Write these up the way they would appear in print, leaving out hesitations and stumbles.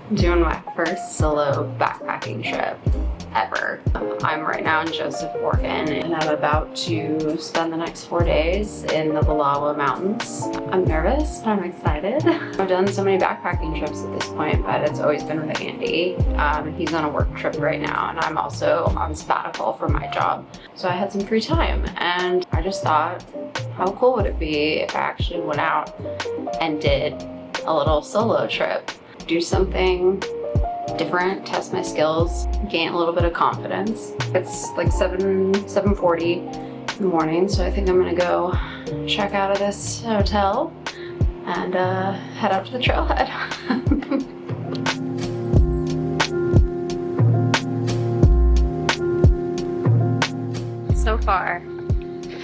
I'm doing my first solo backpacking trip ever. I'm right now in Joseph, Oregon, and I'm about to spend the next 4 days in the Wallowa Mountains. I'm nervous, but I'm excited. I've done so many backpacking trips at this point, but it's always been with Andy. He's on a work trip right now, and I'm also on sabbatical for my job. So I had some free time, and I just thought, how cool would it be if I actually went out and did a little solo trip? Do something different, test my skills, gain a little bit of confidence. It's like 7:40 in the morning, so I think I'm gonna go check out of this hotel and head out to the trailhead. So far,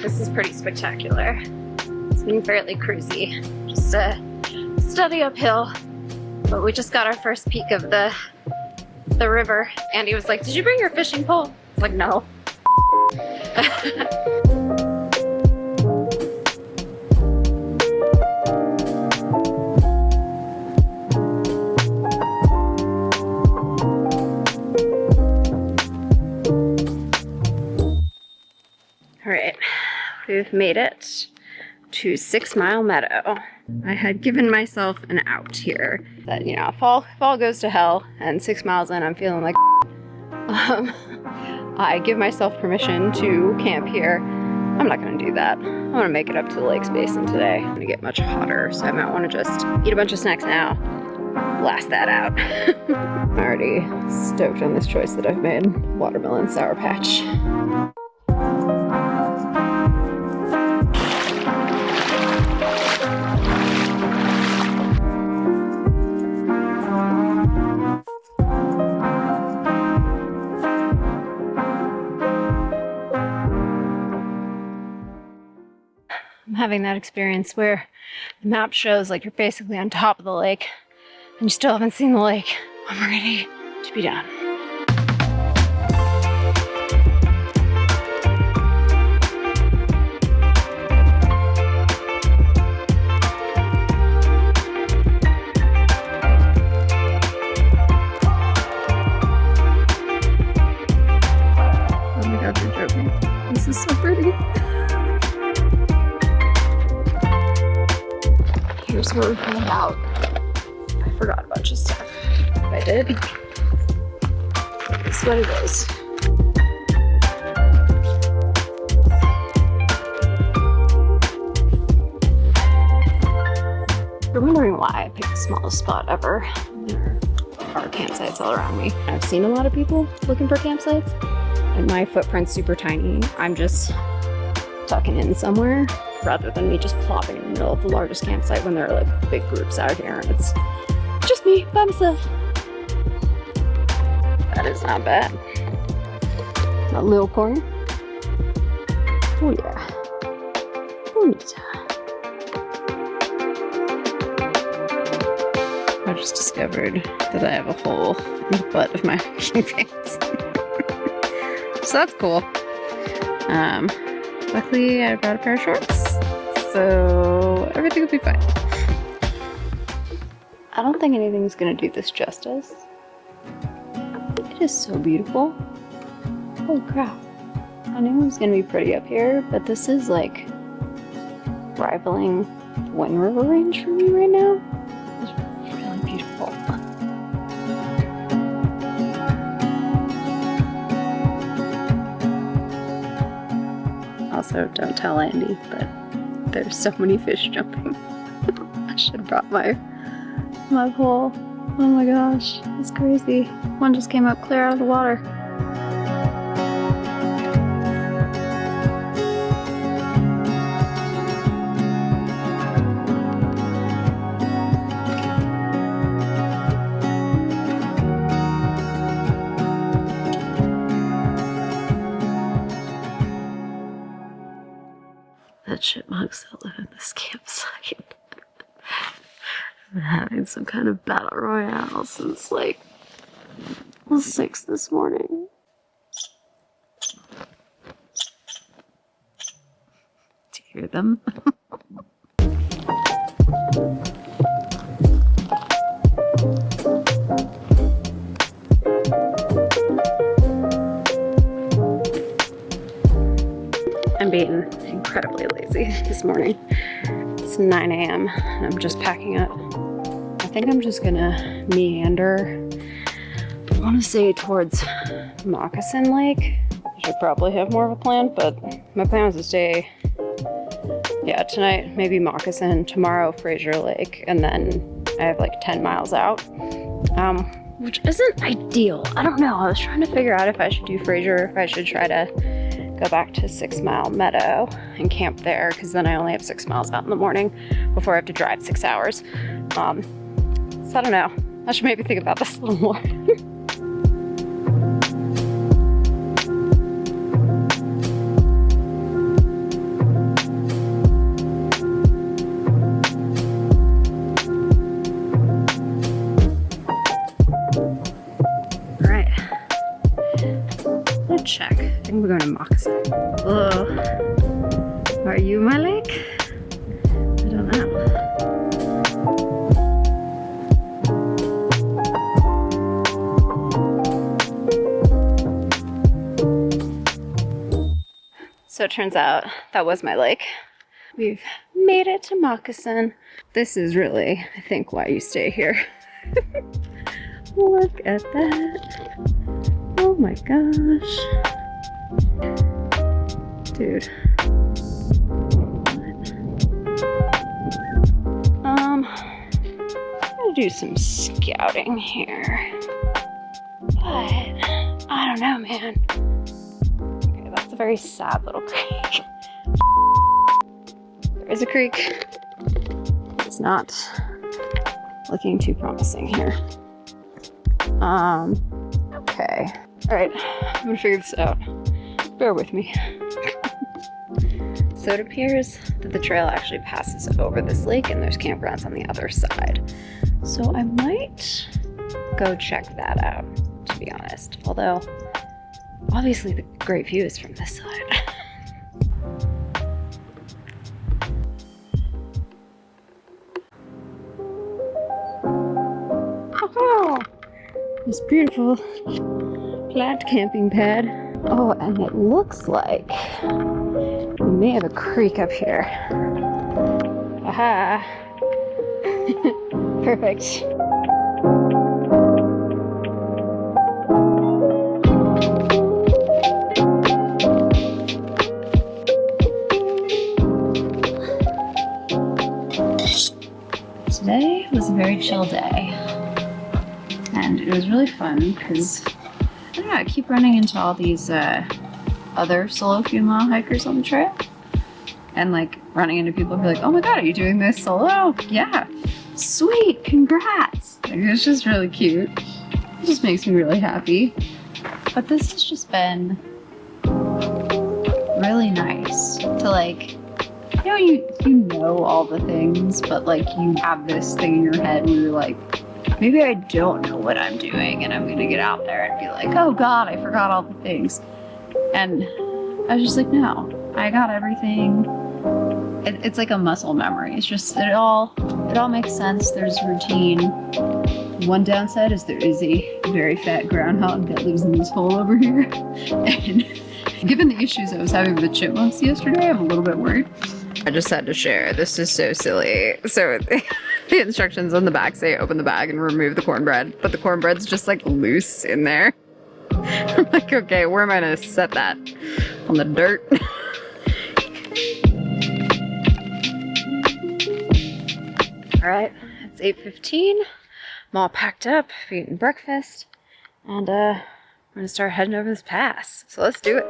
this is pretty spectacular. It's been fairly cruisy, just a steady uphill. But we just got our first peek of the river. Andy was like, "Did you bring your fishing pole?" I was like, "No." All right, we've made it to 6 Mile Meadow. I had given myself an out here that, you know, if all goes to hell and 6 miles in I'm feeling like I give myself permission to camp here. I'm not gonna do that. I'm gonna make it up to the lakes basin today. It's gonna get much hotter, so I might wanna just eat a bunch of snacks now, blast that out. I'm already stoked on this choice that I've made. Watermelon Sour Patch. I'm having that experience where the map shows like you're basically on top of the lake and you still haven't seen the lake. I'm ready to be done. Oh my god, you're joking. This is so pretty. Here's where we found out. I forgot a bunch of stuff. If I did, this is what it is. You're wondering why I picked the smallest spot ever. There are campsites all around me. I've seen a lot of people looking for campsites, and my footprint's super tiny. I'm just tucking in somewhere, rather than me just plopping in the middle of the largest campsite when there are like big groups out here and it's just me by myself. That is not bad. That little corner. Oh yeah. Bonita. I just discovered that I have a hole in the butt of my hiking pants. So that's cool. Luckily I brought a pair of shorts, so everything will be fine. I don't think anything's gonna do this justice. It is so beautiful. Holy crap. I knew it was gonna be pretty up here, but this is like rivaling the Wind River Range for me right now. It's really beautiful. Also, don't tell Andy, but there's so many fish jumping. I should have brought my pole. Oh my gosh, it's crazy. One just came up clear out of the water. The chipmunks that live in this campsite have been having some kind of battle royale since like 6 this morning. Do you hear them? incredibly lazy this morning. It's 9 a.m. and I'm just packing up. I think I'm just gonna meander, I want to say towards Moccasin Lake. I should probably have more of a plan, but my plan was to stay, yeah, tonight maybe Moccasin, tomorrow Fraser Lake, and then I have like 10 miles out, which isn't ideal. I don't know. I was trying to figure out if I should do Fraser, if I should try to go back to 6 Mile Meadow and camp there, because then I only have 6 miles out in the morning before I have to drive 6 hours. So I don't know. I should maybe think about this a little more. Check. I think we're going to Moccasin. Ugh. Are you my lake? I don't know. So it turns out that was my lake. We've made it to Moccasin. This is really, I think, why you stay here. Look at that. Oh my gosh. Dude. I'm gonna do some scouting here. But I don't know, man. Okay, that's a very sad little creek. There is a creek. It's not looking too promising here. Okay. All right, I'm gonna figure this out. Bear with me. So it appears that the trail actually passes over this lake and there's campgrounds on the other side. So I might go check that out, to be honest. Although, obviously the great view is from this side. Oh, this beautiful flat camping pad. Oh, and it looks like we may have a creek up here. Aha! Perfect. Today was a very chill day, and it was really fun because I don't know, I keep running into all these other solo few mile hikers on the trail, and like running into people who are like, oh my god, are you doing this solo? Yeah, sweet, congrats. Like, it's just really cute. It just makes me really happy. But this has just been really nice to, like, you know all the things, but like you have this thing in your head where you're like, maybe I don't know what I'm doing, and I'm gonna get out there and be like, oh god, I forgot all the things. And I was just like, no, I got everything. It's like a muscle memory. It's just, it all makes sense. There's routine. One downside is there is a very fat groundhog that lives in this hole over here. And given the issues I was having with the chipmunks yesterday, I'm a little bit worried. I just had to share. This is so silly. So the instructions on the back say open the bag and remove the cornbread, but the cornbread's just like loose in there. I'm like, okay, where am I gonna set that? On the dirt? All right, it's 8:15. I'm all packed up, I've eaten breakfast, and I'm gonna start heading over this pass. So let's do it.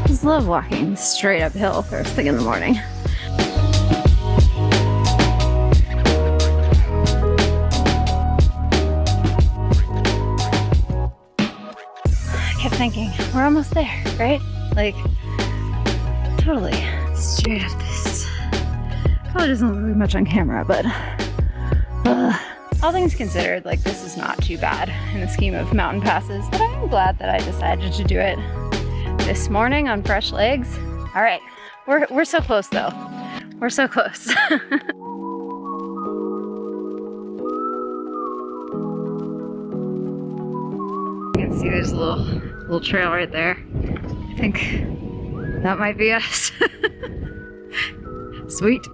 I love walking straight uphill first thing in the morning. I kept thinking, we're almost there, right? Like, totally straight up this. Probably doesn't look really much on camera, but All things considered, like, this is not too bad in the scheme of mountain passes, but I am glad that I decided to do it this morning on fresh legs. All right, we're so close though. We're so close. You can see there's a little trail right there. I think that might be us. Sweet.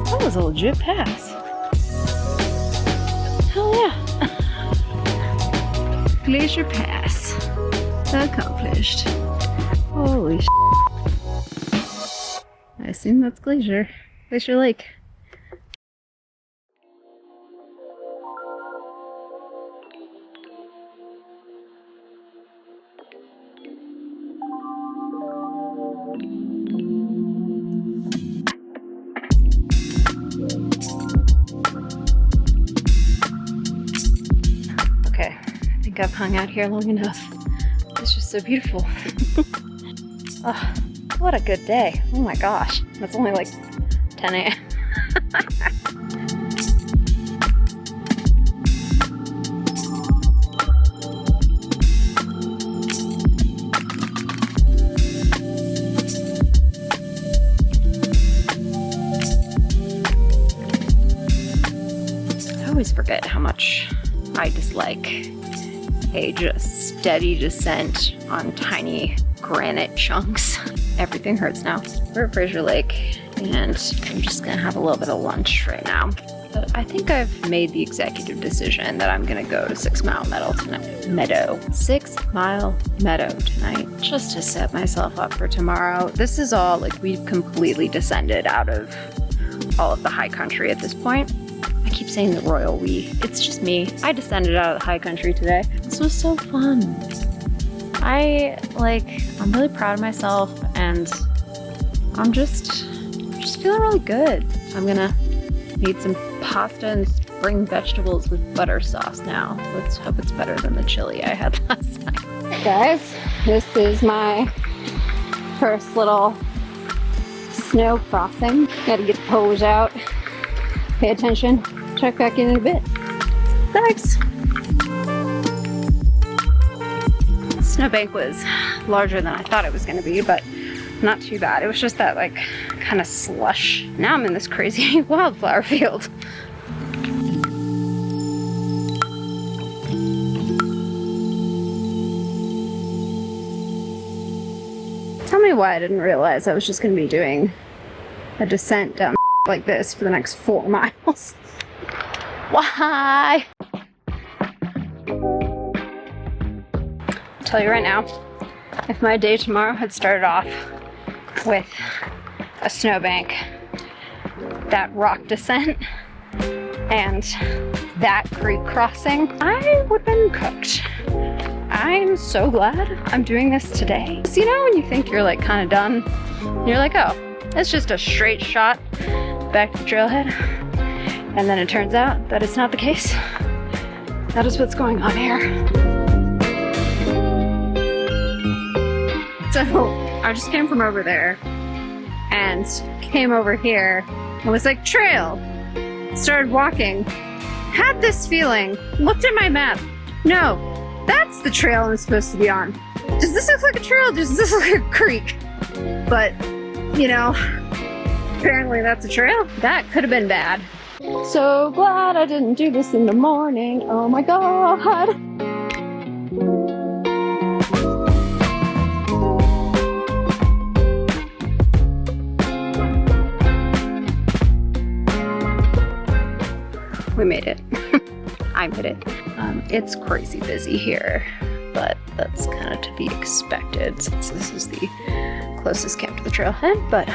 That was a legit pass. Hell yeah. Glacier Pass. Accomplished. Holy sh**. I assume that's Glacier Lake. Okay, I think I've hung out here long enough. It's just so beautiful. Oh, what a good day. Oh my gosh. That's only like 10 a.m. I always forget how much I dislike a just steady descent on tiny granite chunks. Everything hurts now. We're at Fraser Lake and I'm just gonna have a little bit of lunch right now. But I think I've made the executive decision that I'm gonna go to 6 Mile Meadow tonight. 6 Mile Meadow tonight, just to set myself up for tomorrow. This is all, like, we've completely descended out of all of the high country at this point. I keep saying the royal we. It's just me. I descended out of the high country today. This was so fun. I'm really proud of myself and I'm just feeling really good. I'm gonna need some pasta and spring vegetables with butter sauce now. Let's hope it's better than the chili I had last night. Hey guys, this is my first little snow crossing. Gotta get the pose out. Pay attention. Check back in a bit. Thanks. Snowbank was larger than I thought it was going to be, but not too bad. It was just that, like, kind of slush. Now I'm in this crazy wildflower field. Tell me why I didn't realize I was just going to be doing a descent down like this for the next 4 miles. Why? I'll tell you right now, if my day tomorrow had started off with a snowbank, that rock descent, and that creek crossing, I would have been cooked. I'm so glad I'm doing this today. So, you know, when you think you're like kind of done, you're like, oh, it's just a straight shot back to the trailhead. And then it turns out that it's not the case. That is what's going on here. So I just came from over there and came over here and was like, trail. Started walking, had this feeling, looked at my map. No, that's the trail I'm supposed to be on. Does this look like a trail? Does this look like a creek? But, you know, apparently that's a trail. That could have been bad. So glad I didn't do this in the morning. Oh my god. We made it. I made it. It's crazy busy here, but that's kind of to be expected since this is the closest camp to the trailhead. But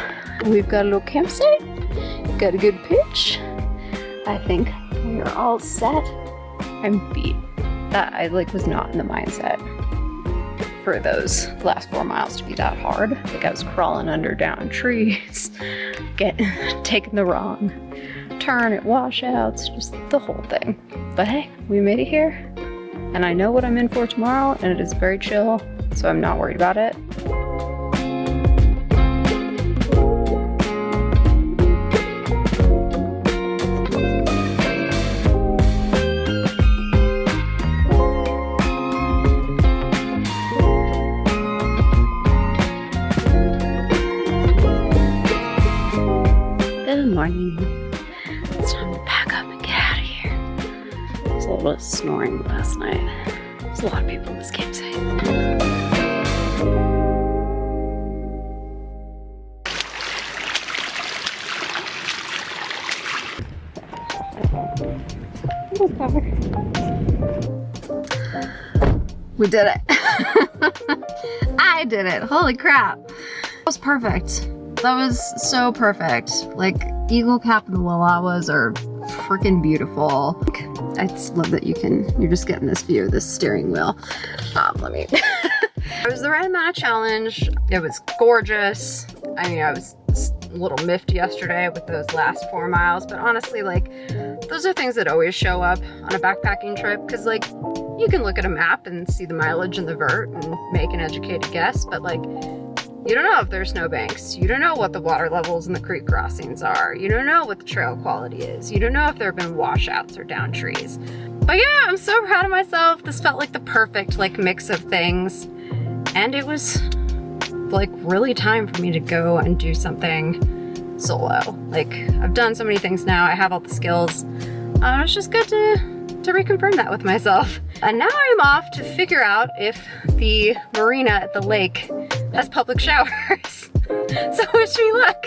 we've got a little campsite, got a good pitch. I think we are all set. I'm beat. That I was not in the mindset for those last 4 miles to be that hard. I was crawling under down trees, taking the wrong turn at washouts, just the whole thing. But hey, we made it here, and I know what I'm in for tomorrow, and it is very chill, so I'm not worried about it. Good morning. It's time to pack up and get out of here. There's a little bit of snoring last night. There's a lot of people in this campsite. We did it. I did it. Holy crap. That was perfect. That was so perfect. Like, eagle cap and the Wallowas are freaking beautiful. I just love that you're just getting this view of this steering wheel. It was the right amount of challenge. It was gorgeous. I mean, I was a little miffed yesterday with those last 4 miles, but honestly, like, those are things that always show up on a backpacking trip, because like, you can look at a map and see the mileage and the vert and make an educated guess, but like, you don't know if there's snowbanks. You don't know what the water levels and the creek crossings are. You don't know what the trail quality is. You don't know if there have been washouts or down trees. But yeah, I'm so proud of myself. This felt like the perfect like mix of things. And it was like really time for me to go and do something solo. Like, I've done so many things now. I have all the skills. It's just good to reconfirm that with myself. And now I'm off to figure out if the marina at the lake has public showers. So wish me luck.